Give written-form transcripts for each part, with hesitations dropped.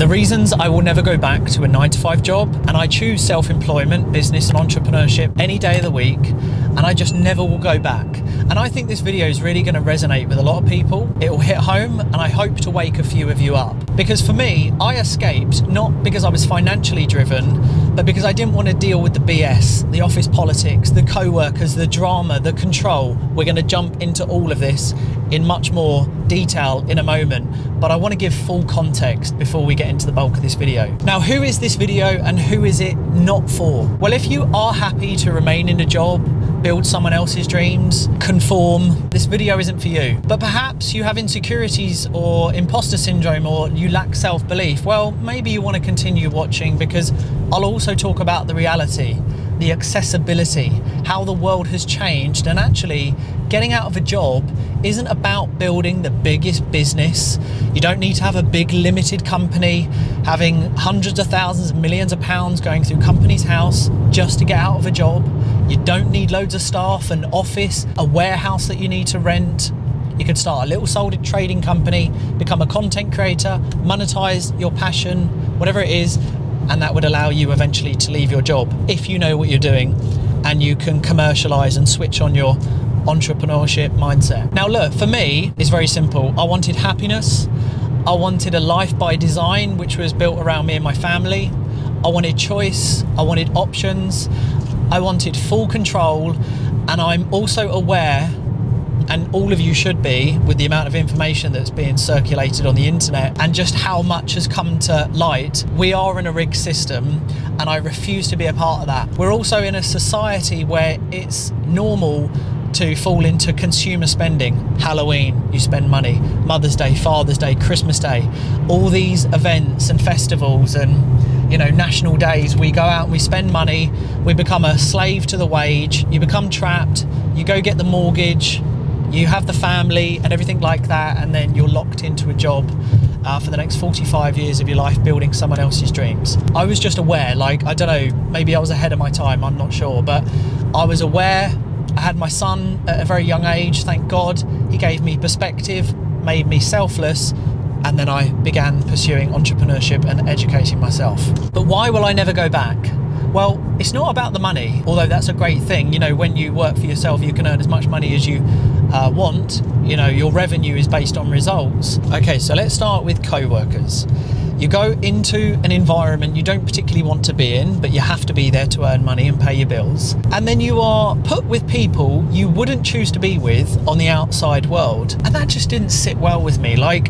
The reasons I will never go back to a 9-to-5 job, and I choose self-employment, business and entrepreneurship any day of the week, and I just never will go back. And I think this video is really going to resonate with a lot of people. It will hit home, and I hope to wake a few of you up. Because for me, I escaped not because I was financially driven, but because I didn't want to deal with the BS, the office politics, the co-workers, the drama, the control. We're going to jump into all of this in much more detail in a moment, but I want to give full context before we get into the bulk of this video. Now, who is this video and who is it not for? Well, if you are happy to remain in a job, build someone else's dreams, conform, this video isn't for you. But perhaps you have insecurities or imposter syndrome, or you lack self-belief. Well, maybe you want to continue watching, because I'll also talk about the reality, the accessibility, how the world has changed, and actually getting out of a job isn't about building the biggest business. You don't need to have a big limited company, having hundreds of thousands, millions of pounds going through company's house just to get out of a job. You don't need loads of staff, an office, a warehouse that you need to rent. You could start a little sole trading company, become a content creator, monetize your passion, whatever it is, and that would allow you eventually to leave your job if you know what you're doing and you can commercialize and switch on your entrepreneurship mindset. Now look, for me, it's very simple. I wanted happiness. I wanted a life by design, which was built around me and my family. I wanted choice. I wanted options. I wanted full control. And I'm also aware, and all of you should be, with the amount of information that's being circulated on the internet and just how much has come to light, we are in a rigged system, and I refuse to be a part of that. We're also in a society where it's normal to fall into consumer spending. Halloween, you spend money. Mother's Day, Father's Day, Christmas Day, all these events and festivals and, you know, national days, we go out and we spend money, we become a slave to the wage, you become trapped, you go get the mortgage, you have the family and everything like that, and then you're locked into a job for the next 45 years of your life building someone else's dreams. I was just aware, like, I don't know, maybe I was ahead of my time, I'm not sure, but I was aware. I had my son at a very young age, thank God. He gave me perspective, made me selfless, and then I began pursuing entrepreneurship and educating myself. But why will I never go back? Well, it's not about the money, although that's a great thing. You know, when you work for yourself, you can earn as much money as you want. You know, your revenue is based on results. Okay, so let's start with co-workers. You go into an environment you don't particularly want to be in, but you have to be there to earn money and pay your bills. And then you are put with people you wouldn't choose to be with on the outside world. And that just didn't sit well with me. Like,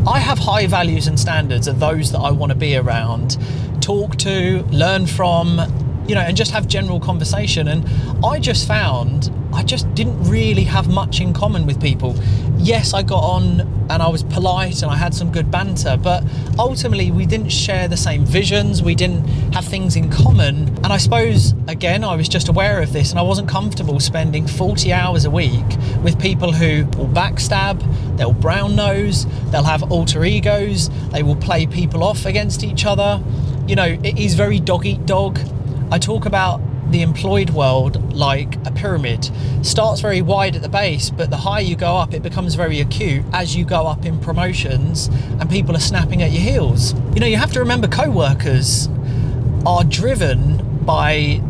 I have high values and standards of those that I want to be around, talk to, learn from, you know, and just have general conversation. And I just found I just didn't really have much in common with people. Yes, I got on and I was polite and I had some good banter, but ultimately we didn't share the same visions, we didn't have things in common. And I suppose, again, I was just aware of this, and I wasn't comfortable spending 40 hours a week with people who will backstab, they'll brown nose, they'll have alter egos, they will play people off against each other. You know, it is very dog eat dog. I talk about the employed world like a pyramid. Starts very wide at the base, but the higher you go up, it becomes very acute as you go up in promotions and people are snapping at your heels. You know, you have to remember, co-workers are driven by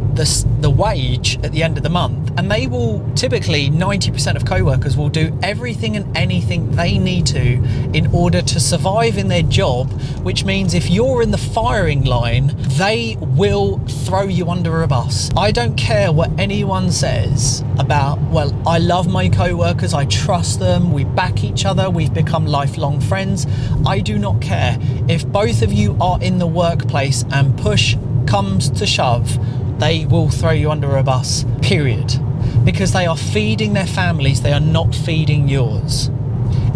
the wage at the end of the month, and they will typically, 90% of co-workers will do everything and anything they need to in order to survive in their job, which means if you're in the firing line, they will throw you under a bus. I don't care what anyone says about, well, I love my co-workers, I trust them, we back each other, we've become lifelong friends. I do not care. If both of you are in the workplace and push comes to shove, they will throw you under a bus, period. Because they are feeding their families, they are not feeding yours.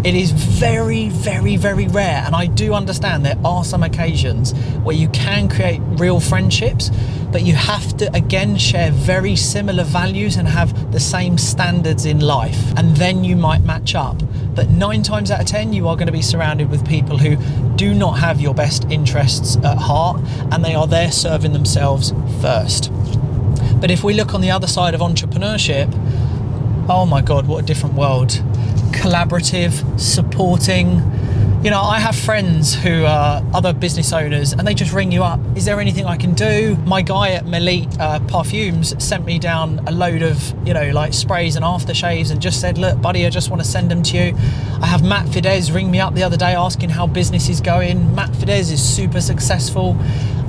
It is very, very, very rare, and I do understand there are some occasions where you can create real friendships, but you have to, again, share very similar values and have the same standards in life, and then you might match up. But 9 times out of 10, you are going to be surrounded with people who do not have your best interests at heart, and they are there serving themselves first. But if we look on the other side of entrepreneurship, oh my God, what a different world. Collaborative, supporting, You know, I have friends who are other business owners and they just ring you up. Is there anything I can do? My guy at Melit Parfums sent me down a load of, you know, like sprays and aftershaves and just said, look, buddy, I just want to send them to you. I have Matt Fidesz ring me up the other day asking how business is going. Matt Fidesz is super successful.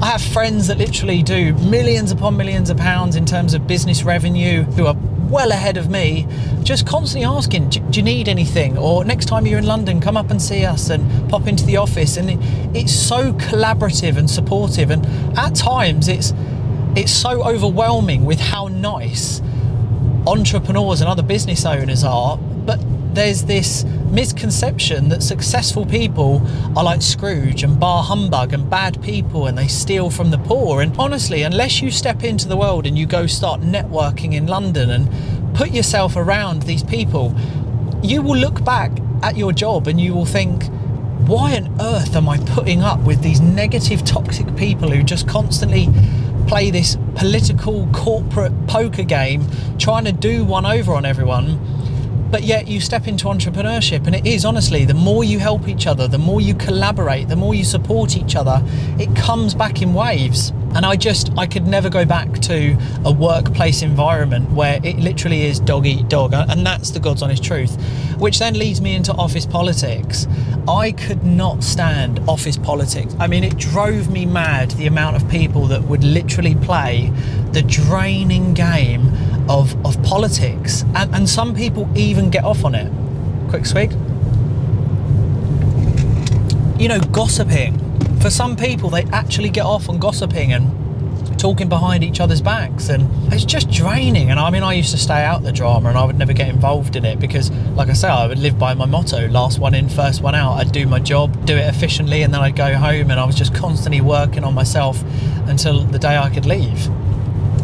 I have friends that literally do millions upon millions of pounds in terms of business revenue who are well ahead of me, just constantly asking, do you need anything? Or next time you're in London, come up and see us and pop into the office. And it's so collaborative and supportive. And at times it's so overwhelming with how nice entrepreneurs and other business owners are. But there's this misconception that successful people are like Scrooge and bar humbug and bad people and they steal from the poor. And honestly, unless you step into the world and you go start networking in London and put yourself around these people, you will look back at your job and you will think, why on earth am I putting up with these negative, toxic people who just constantly play this political corporate poker game trying to do one over on everyone? But yet you step into entrepreneurship and it is, honestly, the more you help each other, the more you collaborate, the more you support each other, it comes back in waves. And I could never go back to a workplace environment where it literally is dog eat dog. And that's the God's honest truth, which then leads me into office politics. I could not stand office politics. I mean, it drove me mad, the amount of people that would literally play the draining game of politics. And some people even get off on it. Quick swig. You know, gossiping. For some people, they actually get off on gossiping and talking behind each other's backs, and it's just draining. And I mean, I used to stay out the drama and I would never get involved in it because, like I say, I would live by my motto, last one in, first one out. I'd do my job, do it efficiently, and then I'd go home, and I was just constantly working on myself until the day I could leave.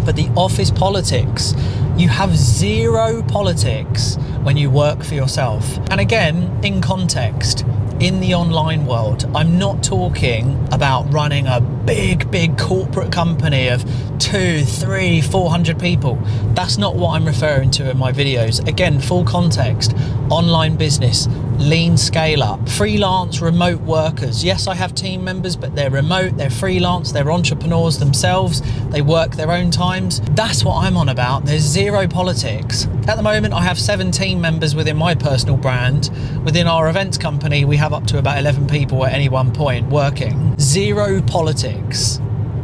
But the office politics, you have zero politics when you work for yourself. And again, in context, in the online world, I'm not talking about running a big corporate company of 200, 300, 400 people. That's not what I'm referring to in my videos. Again, full context, online business, lean scale up, freelance, remote workers. Yes, I have team members, but they're remote, they're freelance, they're entrepreneurs themselves, they work their own times. That's what I'm on about. There's zero politics. At the moment, I have 7 team members within my personal brand. Within our events company, we have up to about 11 people at any one point working. Zero politics.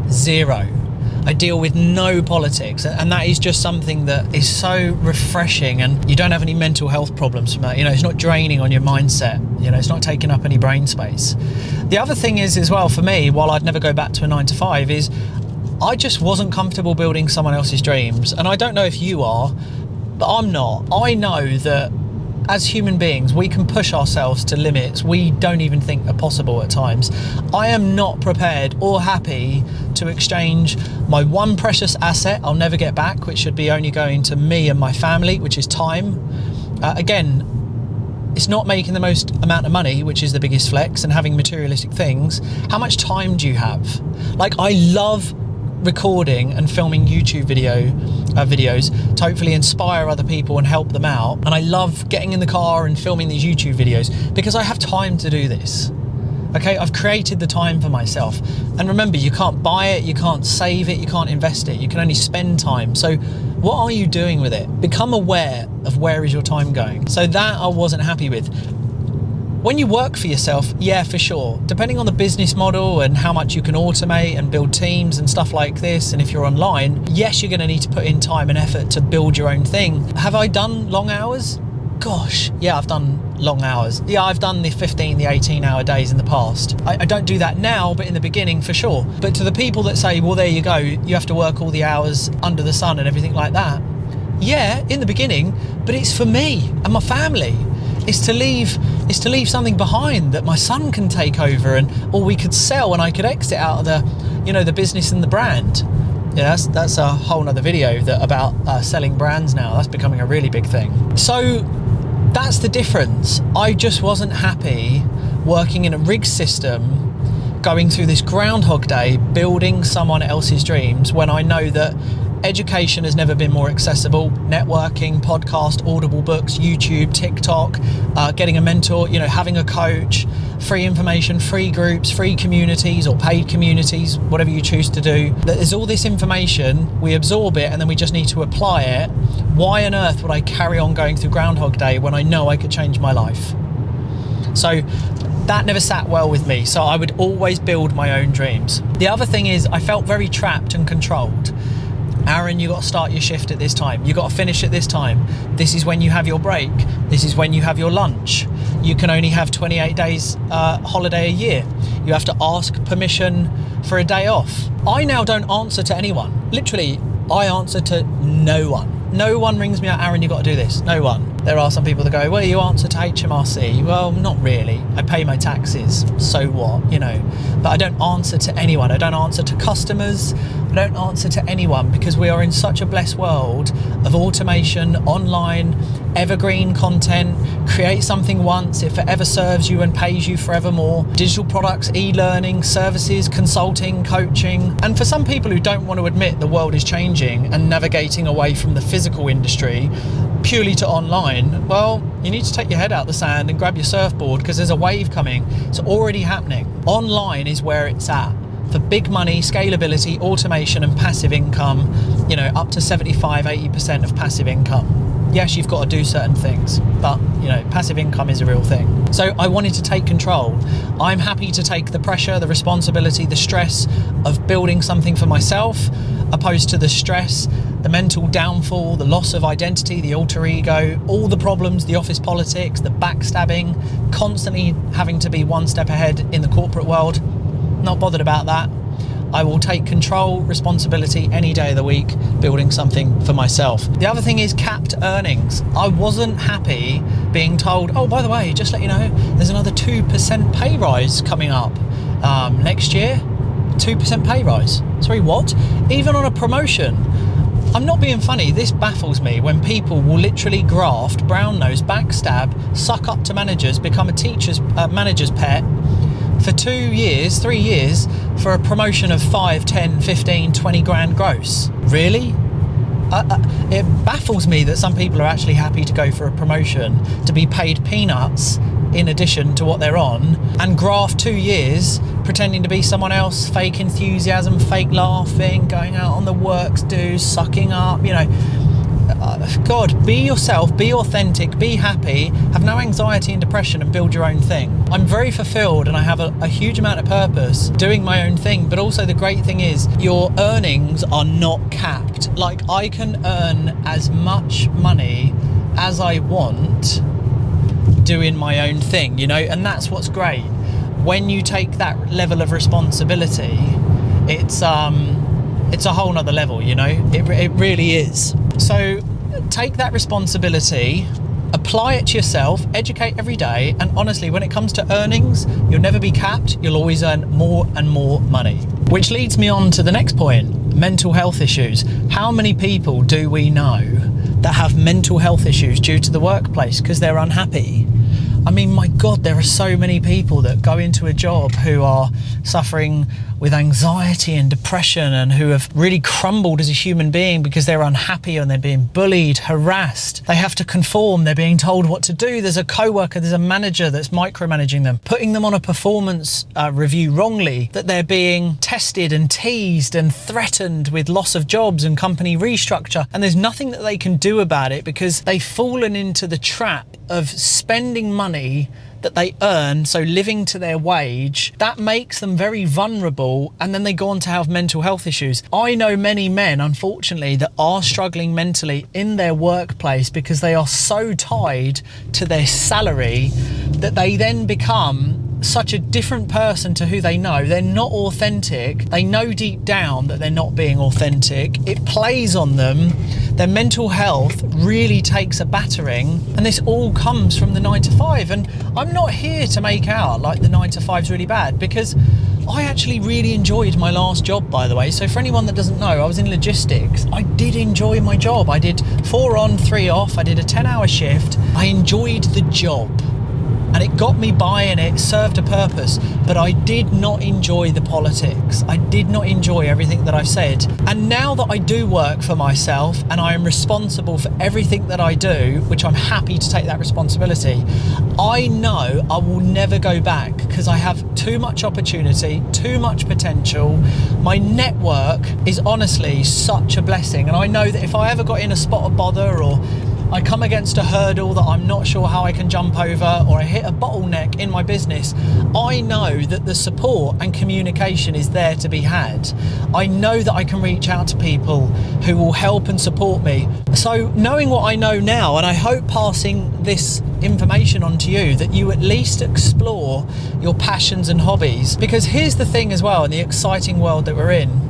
Zero. I deal with no politics, and that is just something that is so refreshing, and you don't have any mental health problems from that. You know, it's not draining on your mindset. You know, it's not taking up any brain space. The other thing is, as well, for me, while I'd never go back to a 9 to 5, is I just wasn't comfortable building someone else's dreams. And I don't know if you are, but I'm not. I know that as human beings, we can push ourselves to limits we don't even think are possible at times. I am not prepared or happy to exchange my one precious asset I'll never get back, which should be only going to me and my family, which is time. Again, it's not making the most amount of money, which is the biggest flex, and having materialistic things. How much time do you have? Like, I love recording and filming YouTube videos to hopefully inspire other people and help them out. And I love getting in the car and filming these YouTube videos because I have time to do this. Okay, I've created the time for myself. And remember, you can't buy it, you can't save it, you can't invest it, you can only spend time. So what are you doing with it? Become aware of where is your time going. So that I wasn't happy with. When you work for yourself, yeah, for sure. Depending on the business model and how much you can automate and build teams and stuff like this, and if you're online, yes, you're going to need to put in time and effort to build your own thing. Have I done long hours? Gosh, yeah, I've done long hours. Yeah, I've done the 15, the 18-hour days in the past. I don't do that now, but in the beginning, for sure. But to the people that say, well, there you go, you have to work all the hours under the sun and everything like that. Yeah, in the beginning, but it's for me and my family. It's to leave something behind that my son can take over, or we could sell and I could exit out of the business and the brand. Yeah, that's a whole nother video about selling brands now. That's becoming a really big thing. So that's the difference. I just wasn't happy working in a rigged system, going through this Groundhog Day, building someone else's dreams, when I know that Education has never been more accessible. Networking, podcast, Audible books, YouTube, TikTok, getting a mentor, having a coach, free information, free groups, free communities or paid communities, whatever you choose to do. There's all this information, we absorb it and then we just need to apply it. Why on earth would I carry on going through Groundhog Day when I know I could change my life? So that never sat well with me. So I would always build my own dreams. The other thing is I felt very trapped and controlled. Aaron, you got to start your shift at this time. You got to finish at this time. This is when you have your break. This is when you have your lunch. You can only have 28 days holiday a year. You have to ask permission for a day off. I now don't answer to anyone. Literally, I answer to no one. No one rings me out, Aaron, you got to do this. No one. There are some people that go, well, you answer to HMRC. Well, not really. I pay my taxes. So what? But I don't answer to anyone. I don't answer to customers. I don't answer to anyone because we are in such a blessed world of automation, online, evergreen content. Create something once, it forever serves you and pays you forevermore. Digital products, e-learning, services, consulting, coaching. And for some people who don't want to admit the world is changing and navigating away from the physical industry purely to online, well, you need to take your head out the sand and grab your surfboard because there's a wave coming. It's already happening. Online is where it's at. For big money, scalability, automation and passive income, up to 75, 80% of passive income. Yes, you've got to do certain things, but passive income is a real thing. So I wanted to take control. I'm happy to take the pressure, the responsibility, the stress of building something for myself, opposed to the stress, the mental downfall, the loss of identity, the alter ego, all the problems, the office politics, the backstabbing, constantly having to be one step ahead in the corporate world. Not bothered about that. I will take control, responsibility any day of the week, building something for myself. The other thing is capped earnings. I wasn't happy being told, oh, by the way, just let you know, there's another 2% pay rise coming up next year. 2% pay rise. Sorry, what? Even on a promotion. I'm not being funny, this baffles me when people will literally graft, brown nose, backstab, suck up to managers, become a manager's pet for 2 years, 3 years for a promotion of 5, 10, 15, 20 grand gross. Really? It baffles me that some people are actually happy to go for a promotion to be paid peanuts in addition to what they're on and graft 2 years pretending to be someone else, fake enthusiasm, fake laughing, going out on the works do, sucking up, God, be yourself, be authentic, be happy, have no anxiety and depression and build your own thing. I'm very fulfilled and I have a huge amount of purpose doing my own thing, but also the great thing is your earnings are not capped. Like I can earn as much money as I want doing my own thing, and that's what's great. When you take that level of responsibility, it's a whole nother level, it really is. So take that responsibility, apply it to yourself, educate every day, and honestly, when it comes to earnings, you'll never be capped, you'll always earn more and more money. Which leads me on to the next point, mental health issues. How many people do we know that have mental health issues due to the workplace because they're unhappy? I mean, my God, there are so many people that go into a job who are suffering with anxiety and depression and who have really crumbled as a human being because they're unhappy and they're being bullied, harassed. They have to conform. They're being told what to do. There's a coworker, there's a manager that's micromanaging them, putting them on a performance review wrongly, that they're being tested and teased and threatened with loss of jobs and company restructure. And there's nothing that they can do about it because they've fallen into the trap of spending money that they earn, so living to their wage. That makes them very vulnerable, and then they go on to have mental health issues. I know many men, unfortunately, that are struggling mentally in their workplace because they are so tied to their salary that they then become such a different person to who they know. They're not authentic. They know deep down that they're not being authentic. It plays on them. Their mental health really takes a battering, and this all comes from the 9 to 5. And I'm not here to make out like the 9 to 5 is really bad, because I actually really enjoyed my last job, by the way. So for anyone that doesn't know, I was in logistics. I did enjoy my job. I did 4 on, 3 off. I did a 10-hour shift. I enjoyed the job. and it got me buying it, served a purpose, but I did not enjoy the politics. I did not enjoy everything that I've said. And now that I do work for myself and I am responsible for everything that I do, which I'm happy to take that responsibility, I know I will never go back because I have too much opportunity, too much potential. My network is honestly such a blessing, and I know that if I ever got in a spot of bother, or I come against a hurdle that I'm not sure how I can jump over, or I hit a bottleneck in my business, I know that the support and communication is there to be had. I know that I can reach out to people who will help and support me. So knowing what I know now, and I hope passing this information on to you, that you at least explore your passions and hobbies. Because here's the thing as well, in the exciting world that we're in,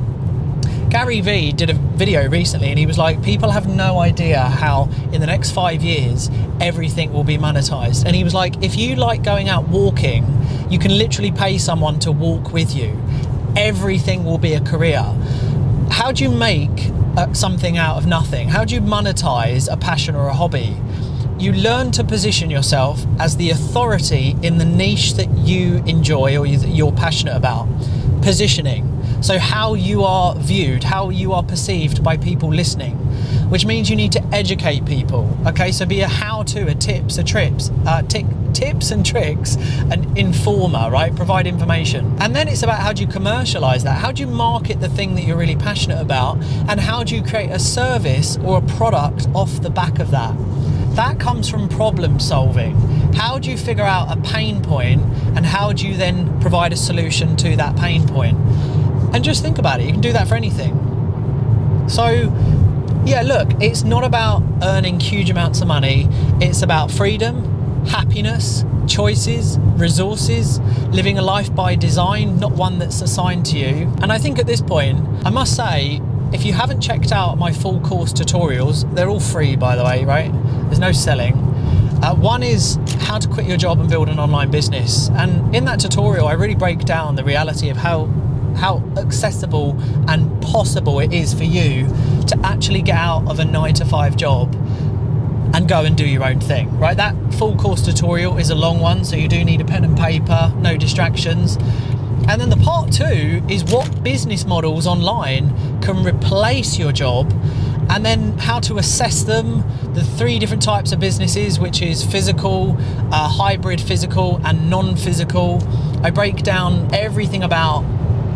Gary Vee did a video recently and he was like, people have no idea how in the next 5 years everything will be monetized. And he was like, if you like going out walking, you can literally pay someone to walk with you. Everything will be a career. How do you make something out of nothing? How do you monetize a passion or a hobby? You learn to position yourself as the authority in the niche that you enjoy or that you're passionate about. Positioning. So how you are viewed, how you are perceived by people listening, which means you need to educate people. Okay, so be a how-to, a tips, a trips, tips and tricks, an informer, right? Provide information. And then it's about how do you commercialize that? How do you market the thing that you're really passionate about? And how do you create a service or a product off the back of that? That comes from problem solving. How do you figure out a pain point, and how do you then provide a solution to that pain point? And just think about it, you can do that for anything. So yeah, look, it's not about earning huge amounts of money. It's about freedom, happiness, choices, resources, living a life by design, not one that's assigned to you. And I think at this point, I must say, if you haven't checked out my full course tutorials, they're all free, by the way, right? There's no selling. One is how to quit your job and build an online business. And in that tutorial, I really break down the reality of how accessible and possible it is for you to actually get out of a 9-to-5 job and go and do your own thing, right? That full course tutorial is a long one, so you do need a pen and paper, no distractions. And then the part 2 is what business models online can replace your job, and then how to assess them, the 3 different types of businesses, which is physical, hybrid physical, and non-physical. I break down everything about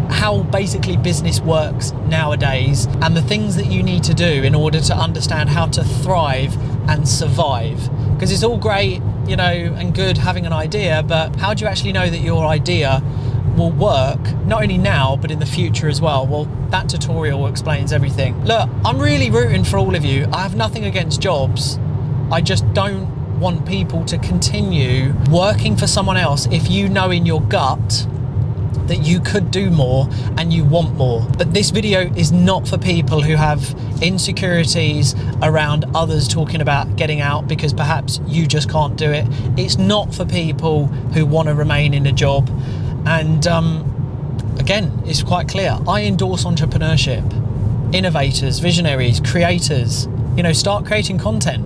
how basically business works nowadays and the things that you need to do in order to understand how to thrive and survive. Because it's all great, you know, and good having an idea, but how do you actually know that your idea will work not only now but in the future as well? Well, that tutorial explains everything. Look, I'm really rooting for all of you. I have nothing against jobs. I just don't want people to continue working for someone else if you know in your gut that you could do more and you want more. But this video is not for people who have insecurities around others talking about getting out because perhaps you just can't do it. It's not for people who want to remain in a job. And again, it's quite clear. I endorse entrepreneurship, innovators, visionaries, creators. You know, start creating content.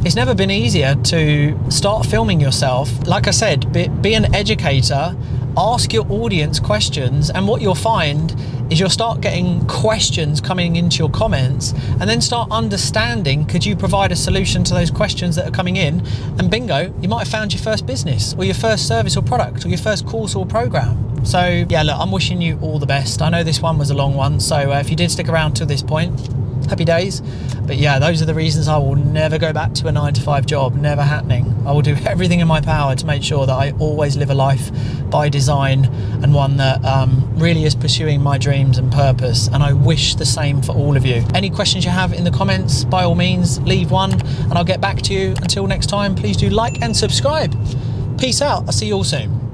It's never been easier to start filming yourself. Like I said, be an educator. Ask your audience questions, and what you'll find is you'll start getting questions coming into your comments, and then start understanding, could you provide a solution to those questions that are coming in? And bingo, you might have found your first business or your first service or product or your first course or program. So yeah, look, I'm wishing you all the best. I know this one was a long one, so if you did stick around to this point, happy days. But yeah, those are the reasons I will never go back to a 9-to-5 job. Never happening. I will do everything in my power to make sure that I always live a life by design, and one that really is pursuing my dreams and purpose. And I wish the same for all of you. Any questions you have in the comments, by all means, leave one and I'll get back to you. Until next time, please do like and subscribe. Peace out. I'll see you all soon.